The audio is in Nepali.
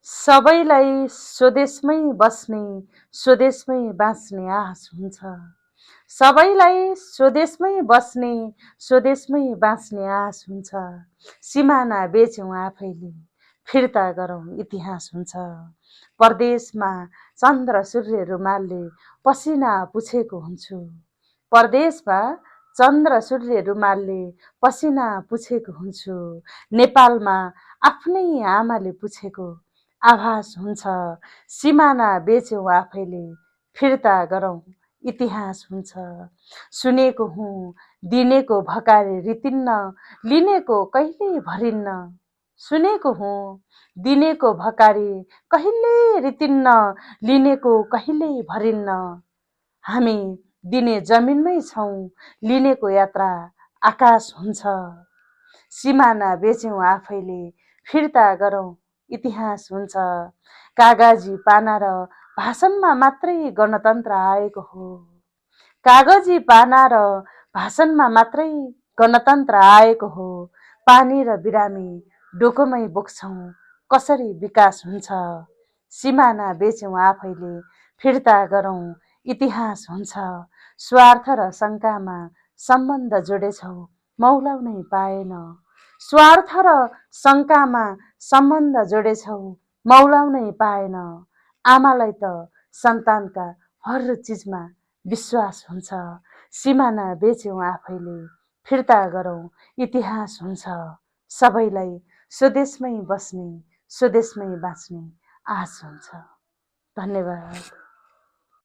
सबैलाई स्वदेशमै बस्ने स्वदेशमै बाँच्ने आश हुन्छ। सबैलाई स्वदेशमै बस्ने स्वदेशमै बाँच्ने आश हुन्छ। सिमाना बेच्यौँ आफैले फिर्ता गरौँ इतिहास हुन्छ। परदेशमा चन्द्र सूर्य रुमालले पसिना पुछेको हुन्छु। परदेशमा चन्द्र सूर्य रुमालले पसिना पुछेको हुन्छु। नेपालमा आफ्नै आमाले पुछेको आभास हुन्छ। सिमाना बेच्यौँ आफैले फिर्ता गरौँ इतिहास हुन्छ। सुनेको हुँ दिनेको भकारे रितिन्न, लिनेको कहिल्यै भरिन्न। सुनेको हुँ दिनेको भकारे कहिल्यै रितिन्न, लिनेको कहिल्यै भरिन्न। हामी दिने जमिनमै छौँ, लिनेको यात्रा आकाश हुन्छ। सिमाना बेच्यौँ आफैले फिर्ता गरौँ इतिहास हुन्छ। कागजी पाना र भाषणमा मात्रै गणतन्त्र आएको हो। कागजी पाना र भाषणमा मात्रै गणतन्त्र आएको हो। पानी र बिरामी डोकोमै बोक्छौँ, कसरी विकास हुन्छ। सिमाना बेच्यौँ आफैले फिर्ता गरौँ इतिहास हुन्छ। स्वार्थ र शङ्कामा सम्बन्ध जोडेछौ, मौलाउनै पाएन। स्वार्थ र शङ्कामा सम्बन्ध जोडेछौ, मौलाउनै पाएन। आमालाई त सन्तानका हर चिजमा विश्वास हुन्छ। सिमाना बेच्यौँ आफैले फिर्ता गरौँ इतिहास हुन्छ। सबैलाई स्वदेशमै बस्ने स्वदेशमै बाँच्ने आश हुन्छ। धन्यवाद।